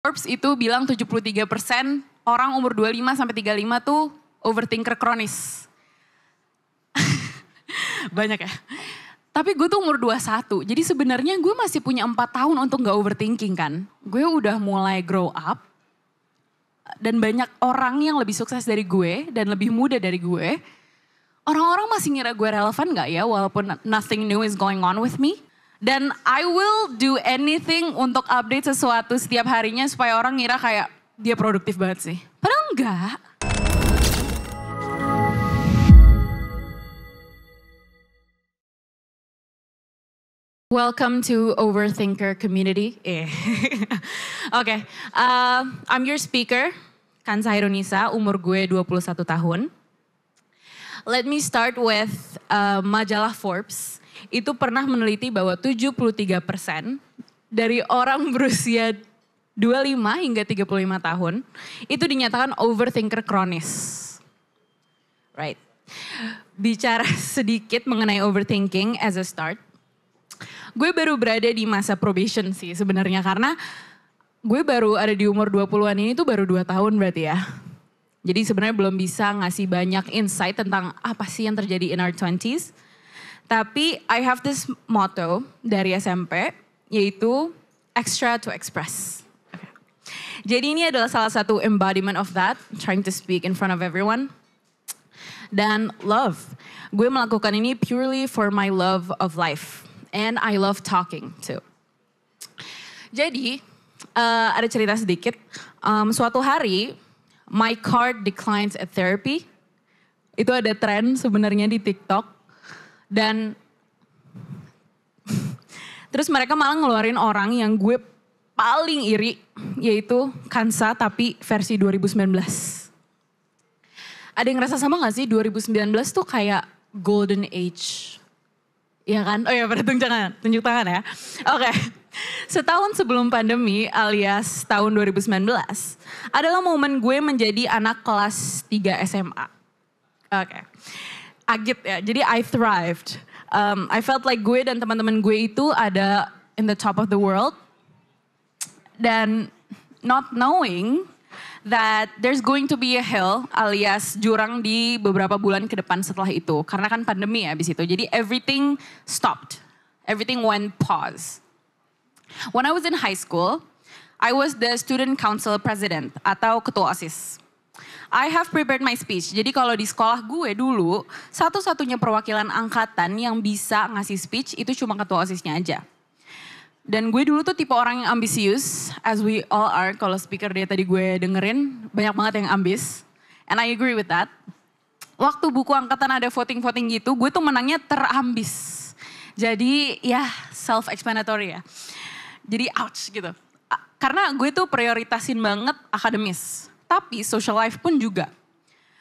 Forbes itu bilang 73% orang umur 25 sampai 35 tuh overthinker kronis. Banyak ya. Tapi gue tuh umur 21, jadi sebenarnya gue masih punya 4 tahun untuk gak overthinking kan. Gue udah mulai grow up, dan banyak orang yang lebih sukses dari gue dan lebih muda dari gue. Orang-orang masih ngira gue relevan gak ya, walaupun nothing new is going on with me. Dan I will do anything untuk update sesuatu setiap harinya supaya orang ngira kayak dia produktif banget sih. Padahal enggak. Welcome to Overthinker Community. Oke, I'm your speaker, Kansa Hirunisa, umur gue 21 tahun. Let me start with majalah Forbes. Itu pernah meneliti bahwa 73% dari orang berusia 25 hingga 35 tahun itu dinyatakan overthinker kronis. Right. Bicara sedikit mengenai overthinking as a start. Gue baru berada di masa probation sih sebenarnya, karena gue baru ada di umur 20-an ini tuh baru 2 tahun berarti ya. Jadi sebenarnya belum bisa ngasih banyak insight tentang apa sih yang terjadi in our 20s. Tapi I have this motto dari SMP, yaitu extra to express. Jadi ini adalah salah satu embodiment of that, trying to speak in front of everyone. Dan love, gue melakukan ini purely for my love of life. And I love talking too. Jadi ada cerita sedikit, suatu hari my card declines at therapy. Itu ada tren sebenarnya di TikTok. Dan terus mereka malah ngeluarin orang yang gue paling iri, yaitu Kansa tapi versi 2019. Ada yang ngerasa sama gak sih 2019 tuh kayak golden age? Iya kan? Oh ya, pada tunjuk tangan ya. Oke. Setahun sebelum pandemi alias tahun 2019 adalah momen gue menjadi anak kelas 3 SMA. Oke. Agit ya, jadi I thrived. I felt like gue dan teman-teman gue itu ada in the top of the world. Dan not knowing that there's going to be a hill alias jurang di beberapa bulan ke depan setelah itu. Karena kan pandemi ya abis itu, jadi everything stopped. Everything went pause. When I was in high school, I was the student council president atau ketua OSIS. I have prepared my speech. Jadi kalau di sekolah gue dulu, satu-satunya perwakilan angkatan yang bisa ngasih speech itu cuma ketua OSISnya aja. Dan gue dulu tuh tipe orang yang ambisius, as we all are. Kalau speaker dia tadi gue dengerin, banyak banget yang ambis. And I agree with that. Waktu buku angkatan ada voting-voting gitu, gue tuh menangnya terambis. Jadi ya self-explanatory ya. Jadi ouch gitu. Karena gue tuh prioritasin banget akademis. Tapi social life pun juga.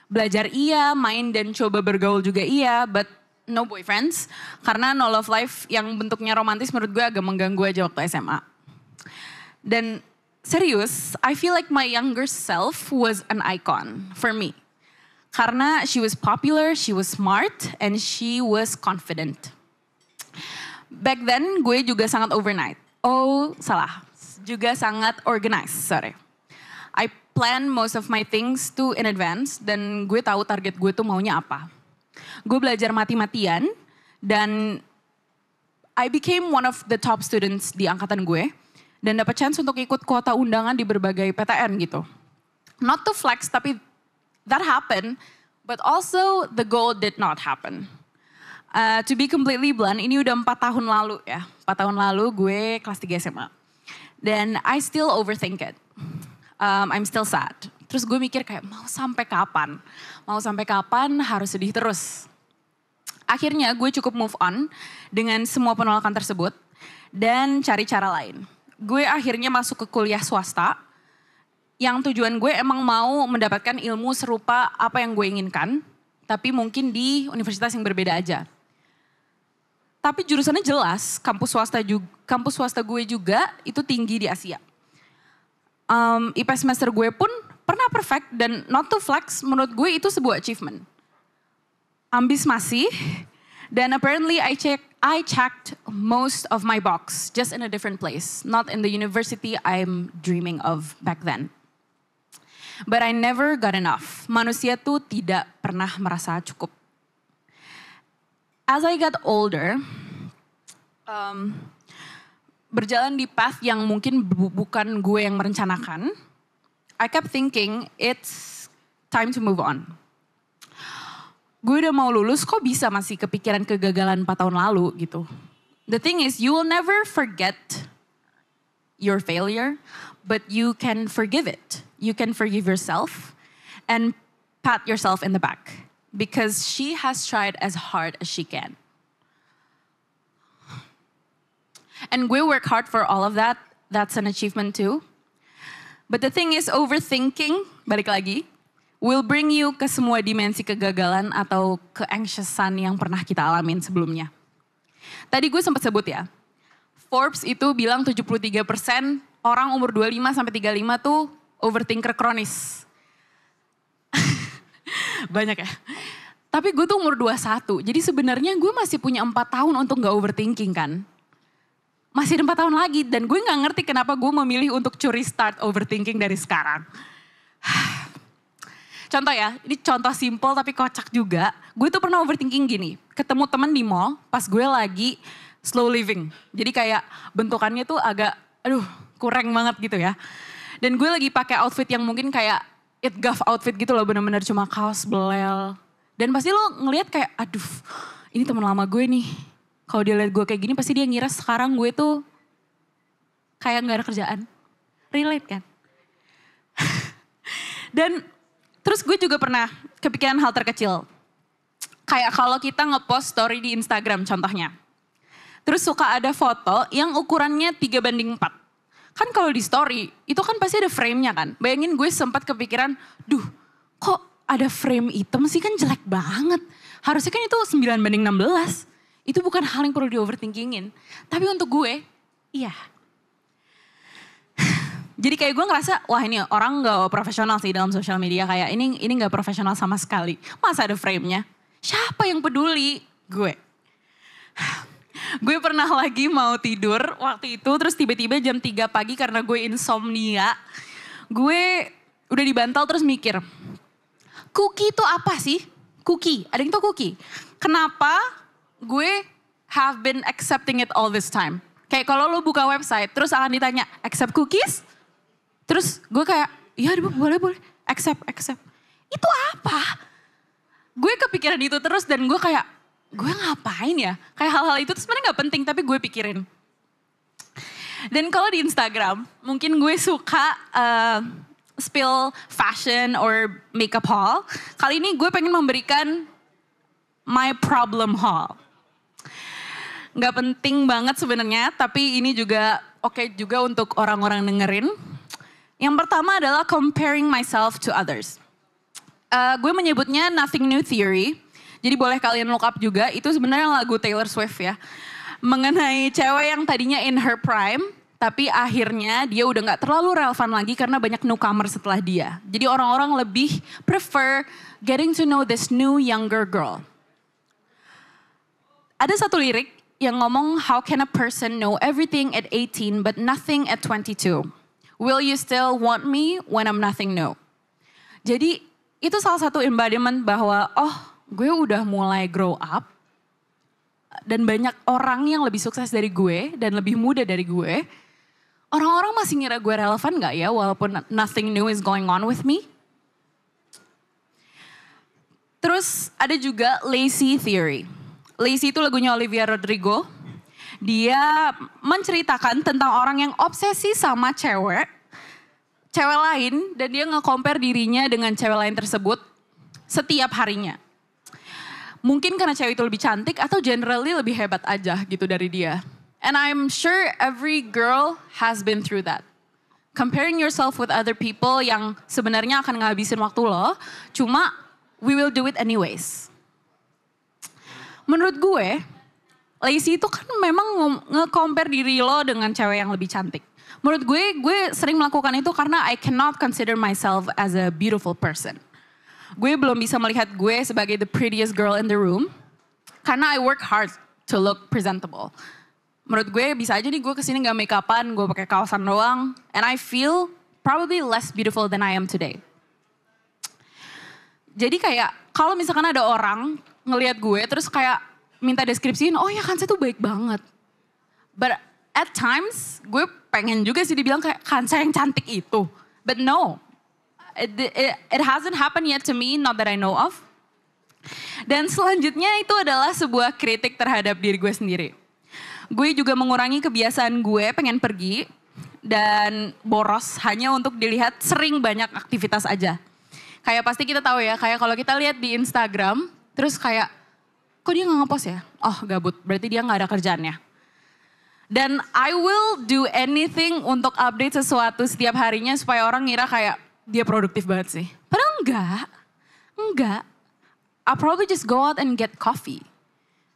Belajar iya, main dan coba bergaul juga iya, but no boyfriends. Karena no love life yang bentuknya romantis menurut gue agak mengganggu aja waktu SMA. Dan serius, I feel like my younger self was an icon for me. Karena she was popular, she was smart, and she was confident. Back then gue juga sangat overnight. Juga sangat organized, sorry. I plan most of my things tuh in advance dan gue tahu target gue tuh maunya apa. Gue belajar mati-matian dan I became one of the top students di angkatan gue dan dapat chance untuk ikut kuota undangan di berbagai PTN gitu. Not to flex tapi that happened, but also the goal did not happen. To be completely blunt, ini udah 4 tahun lalu ya. 4 tahun lalu gue kelas 3 SMA. Dan I still overthink it. I'm still sad. Terus gue mikir kayak mau sampai kapan? Mau sampai kapan harus sedih terus? Akhirnya gue cukup move on dengan semua penolakan tersebut dan cari cara lain. Gue akhirnya masuk ke kuliah swasta yang tujuan gue emang mau mendapatkan ilmu serupa apa yang gue inginkan, tapi mungkin di universitas yang berbeda aja. Tapi jurusannya jelas, kampus swasta gue juga itu tinggi di Asia. IP semester gue pun pernah perfect dan not to flex, menurut gue itu sebuah achievement. Ambis masih, dan apparently I I checked most of my box, just in a different place. Not in the university I'm dreaming of back then. But I never got enough. Manusia tuh tidak pernah merasa cukup. As I got older, berjalan di path yang mungkin bukan gue yang merencanakan, I kept thinking it's time to move on. Gue udah mau lulus, kok bisa masih kepikiran kegagalan 4 tahun lalu gitu. The thing is, you will never forget your failure, but you can forgive it. You can forgive yourself and pat yourself in the back. Because she has tried as hard as she can. And gue work hard for all of that. That's an achievement too. But the thing is, overthinking, balik lagi, will bring you ke semua dimensi kegagalan atau ke-anxiousan yang pernah kita alamin sebelumnya. Tadi gue sempat sebut ya, Forbes itu bilang 73% orang umur 25 sampai 35 tuh overthinker kronis. Banyak ya. Tapi gue tuh umur 21, jadi sebenarnya gue masih punya 4 tahun untuk gak overthinking kan. Masih ada 4 tahun lagi dan gue gak ngerti kenapa gue memilih untuk curi start overthinking dari sekarang. Contoh ya, ini contoh simple tapi kocak juga. Gue tuh pernah overthinking gini, ketemu temen di mall pas gue lagi slow living. Jadi kayak bentukannya tuh agak, kurang banget gitu ya. Dan gue lagi pakai outfit yang mungkin kayak it guff outfit gitu loh, bener-bener cuma kaos belel. Dan pasti lo ngeliat kayak, ini temen lama gue nih. Kalau dia lihat gue kayak gini pasti dia ngira sekarang gue tuh kayak gak ada kerjaan. Relate kan? Dan terus gue juga pernah kepikiran hal terkecil. Kayak kalau kita ngepost story di Instagram contohnya. Terus suka ada foto yang ukurannya 3:4. Kan kalau di story itu kan pasti ada frame-nya kan. Bayangin gue sempat kepikiran, kok ada frame hitam sih, kan jelek banget. Harusnya kan itu 9:16. Itu bukan hal yang perlu di overthinkingin. Tapi untuk gue, iya. Jadi kayak gue ngerasa, wah ini orang gak profesional sih dalam sosial media. Kayak ini gak profesional sama sekali. Masa ada frame-nya? Siapa yang peduli? Gue. Gue pernah lagi mau tidur waktu itu. Terus tiba-tiba jam 3 pagi karena gue insomnia. Gue udah di bantal terus mikir. Cookie itu apa sih? Cookie, ada yang tau cookie? Kenapa gue have been accepting it all this time? Kayak kalau lo buka website terus akan ditanya, accept cookies? Terus gue kayak, iya boleh, accept. Itu apa? Gue kepikiran itu terus dan gue kayak, gue ngapain ya? Kayak hal-hal itu tuh sebenarnya gak penting tapi gue pikirin. Dan kalau di Instagram, mungkin gue suka spill fashion or makeup haul. Kali ini gue pengen memberikan my problem haul. Gak penting banget sebenarnya, tapi ini juga oke juga untuk orang-orang dengerin. Yang pertama adalah comparing myself to others. Gue menyebutnya Nothing New Theory. Jadi boleh kalian look up juga. Itu sebenarnya lagu Taylor Swift ya. Mengenai cewek yang tadinya in her prime. Tapi akhirnya dia udah gak terlalu relevan lagi karena banyak newcomer setelah dia. Jadi orang-orang lebih prefer getting to know this new younger girl. Ada satu lirik yang ngomong, how can a person know everything at 18 but nothing at 22? Will you still want me when I'm nothing new? Jadi itu salah satu embodiment bahwa gue udah mulai grow up. Dan banyak orang yang lebih sukses dari gue dan lebih muda dari gue. Orang-orang masih ngira gue relevan gak ya walaupun nothing new is going on with me? Terus ada juga Lazy Theory. Lazy itu lagunya Olivia Rodrigo. Dia menceritakan tentang orang yang obsesi sama cewek lain dan dia nge-compare dirinya dengan cewek lain tersebut setiap harinya. Mungkin karena cewek itu lebih cantik atau generally lebih hebat aja gitu dari dia. And I'm sure every girl has been through that. Comparing yourself with other people yang sebenarnya akan ngabisin waktu lo, cuma we will do it anyways. Menurut gue, lazy itu kan memang nge-compare diri lo dengan cewek yang lebih cantik. Menurut gue sering melakukan itu karena I cannot consider myself as a beautiful person. Gue belum bisa melihat gue sebagai the prettiest girl in the room. Karena I work hard to look presentable. Menurut gue bisa aja nih gue kesini gak make upan, gue pakai kaosan doang. And I feel probably less beautiful than I am today. Jadi kayak kalau misalkan ada orang ngelihat gue terus kayak minta deskripsiin, oh ya Kansa tuh baik banget. But at times gue pengen juga sih dibilang kayak Kansa yang cantik itu. But no, it hasn't happened yet to me, not that I know of. Dan selanjutnya itu adalah sebuah kritik terhadap diri gue sendiri. Gue juga mengurangi kebiasaan gue pengen pergi dan boros hanya untuk dilihat sering banyak aktivitas aja. Kayak pasti kita tahu ya, kayak kalau kita lihat di Instagram, terus kayak, kok dia gak ngepost ya? Oh gabut, berarti dia gak ada kerjaannya. Dan I will do anything untuk update sesuatu setiap harinya supaya orang ngira kayak dia produktif banget sih. Padahal enggak. I'll probably just go out and get coffee.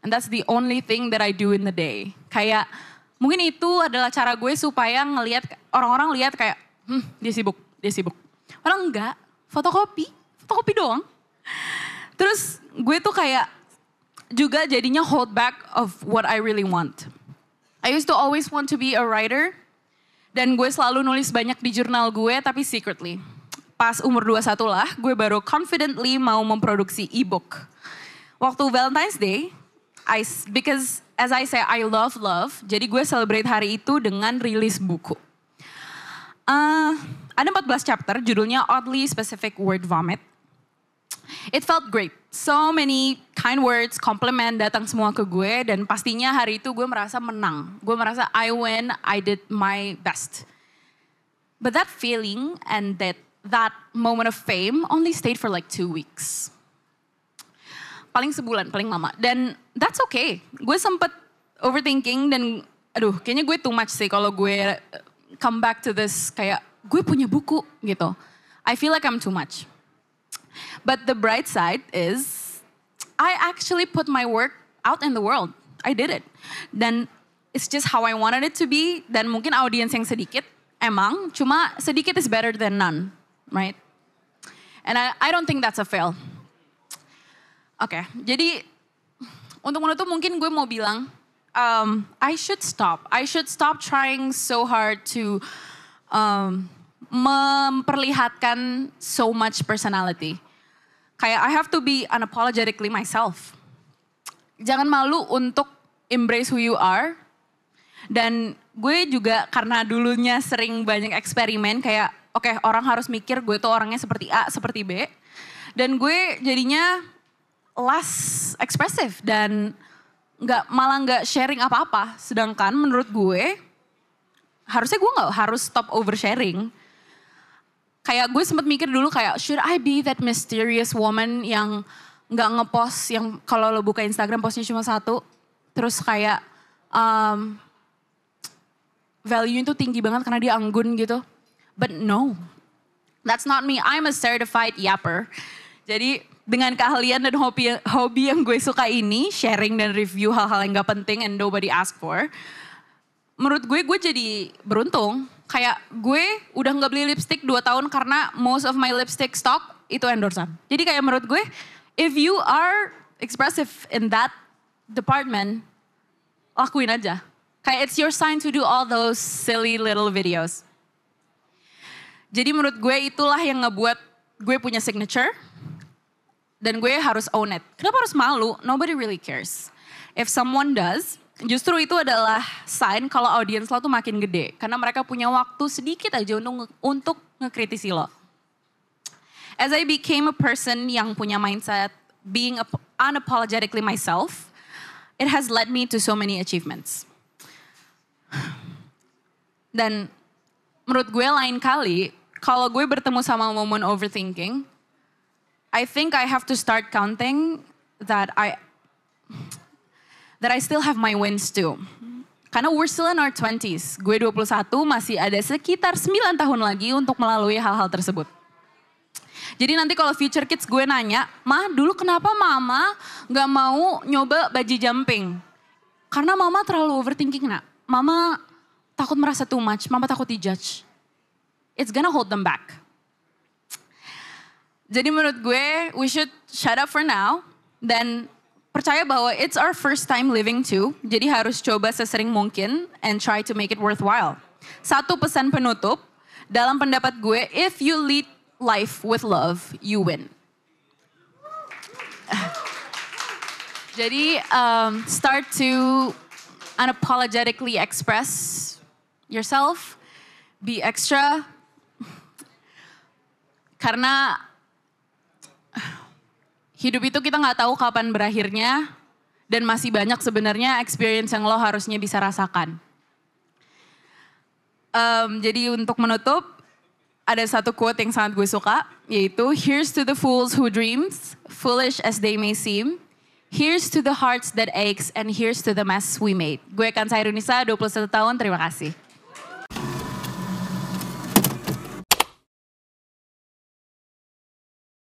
And that's the only thing that I do in the day. Kayak mungkin itu adalah cara gue supaya ngelihat orang-orang lihat kayak, dia sibuk. Padahal enggak. Fotokopi doang. Terus gue tuh kayak juga jadinya hold back of what I really want. I used to always want to be a writer. Dan gue selalu nulis banyak di jurnal gue tapi secretly. Pas umur 21 lah, gue baru confidently mau memproduksi e-book. Waktu Valentine's Day, because as I say, I love love. Jadi gue celebrate hari itu dengan rilis buku. Ada 14 chapter, judulnya Oddly Specific Word Vomit. It felt great. So many kind words, compliment datang semua ke gue. Dan pastinya hari itu gue merasa menang. Gue merasa I win, I did my best. But that feeling and that moment of fame only stayed for like 2 weeks. Paling sebulan, paling lama. Dan that's okay. Gue sempet overthinking dan kayaknya gue too much sih kalau gue come back to this kayak gue punya buku gitu. I feel like I'm too much. But the bright side is I actually put my work out in the world. I did it. Dan it's just how I wanted it to be. Dan mungkin audiens yang sedikit, emang. Cuma sedikit is better than none, right? And I don't think that's a fail. Oke, jadi untuk menutup mungkin gue mau bilang, I should stop. I should stop trying so hard to memperlihatkan so much personality. Kayak I have to be unapologetically myself. Jangan malu untuk embrace who you are. Dan gue juga karena dulunya sering banyak eksperimen kayak oke, orang harus mikir gue tuh orangnya seperti A, seperti B. Dan gue jadinya less expressive dan malah nggak sharing apa-apa. Sedangkan menurut gue harusnya gue nggak harus stop oversharing. Kayak gue sempat mikir dulu kayak should I be that mysterious woman yang nggak ngepost, yang kalau lo buka Instagram postnya cuma satu, terus kayak value itu tinggi banget karena dia anggun gitu. But no, that's not me. I'm a certified yapper. Jadi dengan keahlian dan hobi yang gue suka ini, sharing dan review hal-hal yang gak penting and nobody ask for, menurut gue jadi beruntung. Kayak gue udah gak beli lipstick 2 tahun karena most of my lipstick stock itu endorsean. Jadi kayak menurut gue, if you are expressive in that department, lakuin aja. Kayak it's your sign to do all those silly little videos. Jadi menurut gue itulah yang ngebuat gue punya signature. Dan gue harus own it. Kenapa harus malu? Nobody really cares. If someone does, justru itu adalah sign kalau audiens lo tuh makin gede. Karena mereka punya waktu sedikit aja untuk ngekritisi lo. As I became a person yang punya mindset being unapologetically myself, it has led me to so many achievements. Dan menurut gue lain kali, kalau gue bertemu sama momen overthinking, I think I have to start counting that I still have my wins too. Karena we're still in our 20s. Gue 21, masih ada sekitar 9 tahun lagi untuk melalui hal-hal tersebut. Jadi nanti kalau future kids gue nanya, "Ma, dulu kenapa mama gak mau nyoba bungee jumping?" Karena mama terlalu overthinking, nak. Mama takut merasa too much, mama takut dijudge. It's gonna hold them back. Jadi menurut gue, we should shut up for now. Dan percaya bahwa it's our first time living too. Jadi harus coba sesering mungkin and try to make it worthwhile. Satu pesan penutup, dalam pendapat gue, if you lead life with love, you win. Jadi start to unapologetically express yourself, be extra, karena hidup itu kita nggak tahu kapan berakhirnya dan masih banyak sebenarnya experience yang lo harusnya bisa rasakan. Jadi untuk menutup, ada satu quote yang sangat gue suka, yaitu here's to the fools who dreams, foolish as they may seem. Here's to the hearts that aches and here's to the mess we made. Gue Kansa Irunisa, 21 tahun, terima kasih.